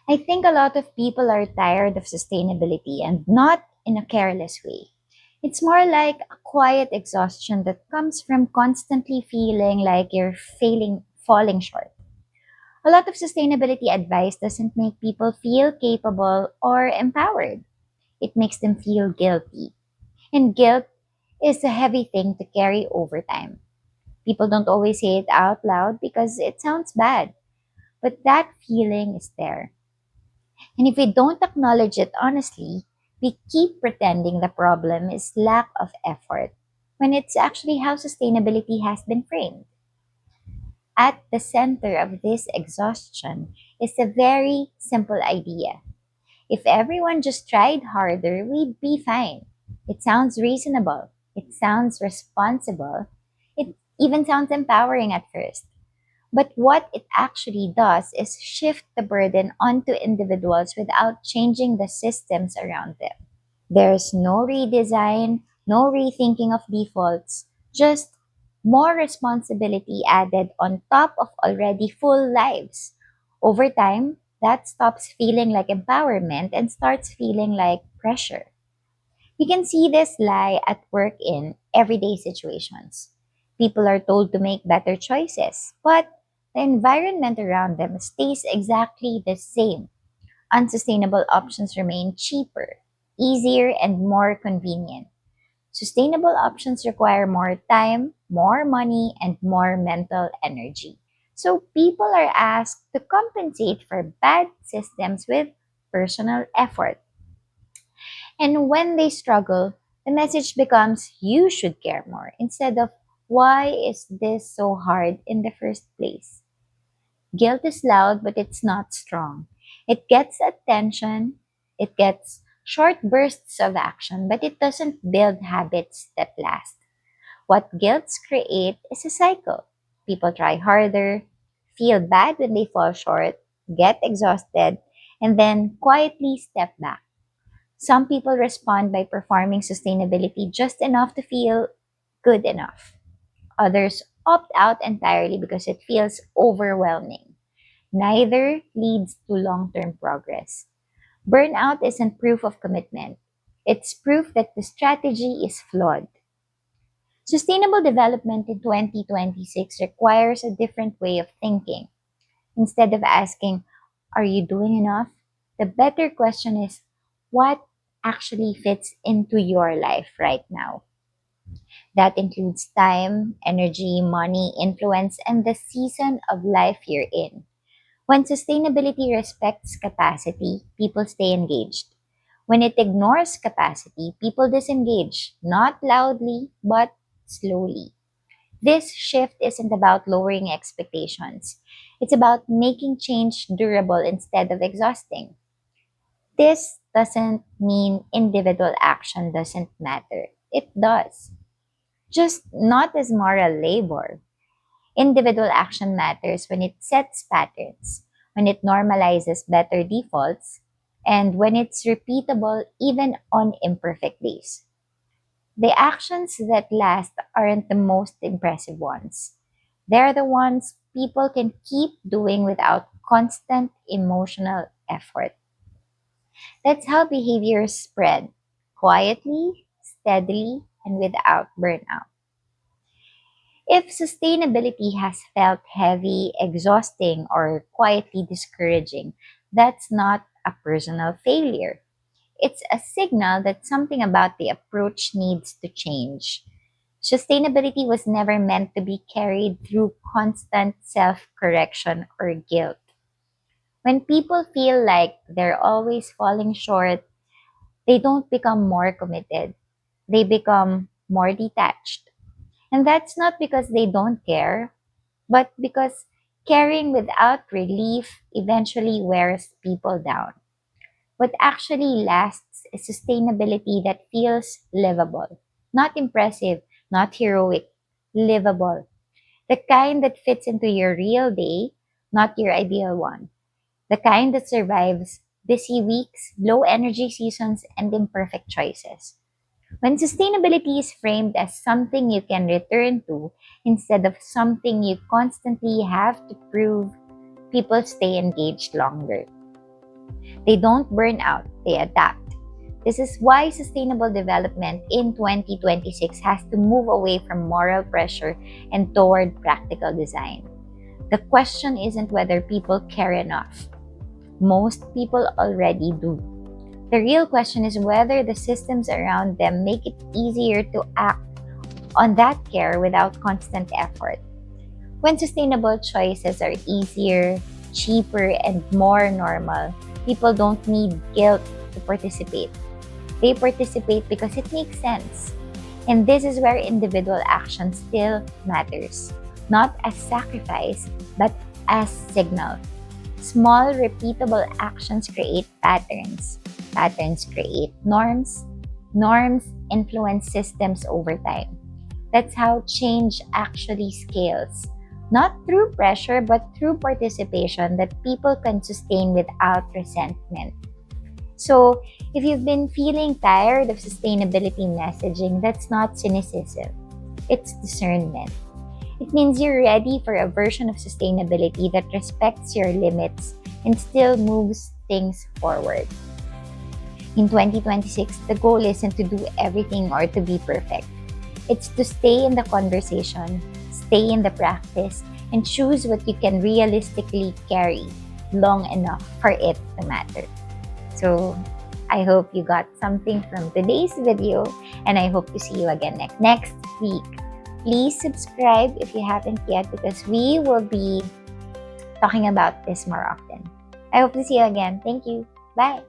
I think a lot of people are tired of sustainability and not in a careless way. It's more like a quiet exhaustion that comes from constantly feeling like you're falling short. A lot of sustainability advice doesn't make people feel capable or empowered. It makes them feel guilty. And guilt is a heavy thing to carry over time. People don't always say it out loud because it sounds bad, but that feeling is there. And if we don't acknowledge it honestly, we keep pretending the problem is lack of effort when it's actually how sustainability has been framed. At the center of this exhaustion is a very simple idea. If everyone just tried harder, we'd be fine. It sounds reasonable. It sounds responsible. It even sounds empowering at first. But what it actually does is shift the burden onto individuals without changing the systems around them. There's no redesign, no rethinking of defaults, just more responsibility added on top of already full lives. Over time, that stops feeling like empowerment and starts feeling like pressure. You can see this lie at work in everyday situations. People are told to make better choices, but the environment around them stays exactly the same. Unsustainable options remain cheaper, easier, and more convenient. Sustainable options require more time, more money, and more mental energy. So people are asked to compensate for bad systems with personal effort. And when they struggle, the message becomes you should care more instead of why is this so hard in the first place? Guilt is loud, but it's not strong. It gets attention, it gets short bursts of action, but it doesn't build habits that last. What guilts create is a cycle. People try harder, feel bad when they fall short, get exhausted, and then quietly step back. Some people respond by performing sustainability just enough to feel good enough. Others opt out entirely because it feels overwhelming. Neither leads to long term progress. Burnout isn't proof of commitment, it's proof that the strategy is flawed. Sustainable development in 2026 requires a different way of thinking. Instead of asking, are you doing enough? The better question is, what actually fits into your life right now? That includes time, energy, money, influence, and the season of life you're in. When sustainability respects capacity, people stay engaged. When it ignores capacity, people disengage, not loudly, but slowly. This shift isn't about lowering expectations. It's about making change durable instead of exhausting. This doesn't mean individual action doesn't matter. It does. Just not as moral labor. Individual action matters when it sets patterns, when it normalizes better defaults, and when it's repeatable even on imperfect days. The actions that last aren't the most impressive ones. They're the ones people can keep doing without constant emotional effort. That's how behaviors spread quietly, steadily, and without burnout. If sustainability has felt heavy, exhausting, or quietly discouraging, that's not a personal failure. It's a signal that something about the approach needs to change. Sustainability was never meant to be carried through constant self correction or guilt. When people feel like they're always falling short, they don't become more committed, they become more detached. And that's not because they don't care, but because caring without relief eventually wears people down. What actually lasts is sustainability that feels livable, not impressive, not heroic, livable. The kind that fits into your real day, not your ideal one. The kind that survives busy weeks, low energy seasons, and imperfect choices. When sustainability is framed as something you can return to instead of something you constantly have to prove, people stay engaged longer. They don't burn out, they adapt. This is why sustainable development in 2026 has to move away from moral pressure and toward practical design. The question isn't whether people care enough. Most people already do. The real question is whether the systems around them make it easier to act on that care without constant effort. When sustainable choices are easier, cheaper, and more normal, people don't need guilt to participate. They participate because it makes sense. And this is where individual action still matters, not as sacrifice, but as signal. Small, repeatable actions create patterns. Patterns create norms. Norms influence systems over time. That's how change actually scales. Not through pressure, but through participation that people can sustain without resentment. So, if you've been feeling tired of sustainability messaging, that's not cynicism, it's discernment. It means you're ready for a version of sustainability that respects your limits and still moves things forward. In 2026, the goal isn't to do everything or to be perfect. It's to stay in the conversation, stay in the practice, and choose what you can realistically carry long enough for it to matter. So, I hope you got something from today's video, and I hope to see you again next week. Please subscribe if you haven't yet, because we will be talking about this more often. I hope to see you again. Thank you. Bye.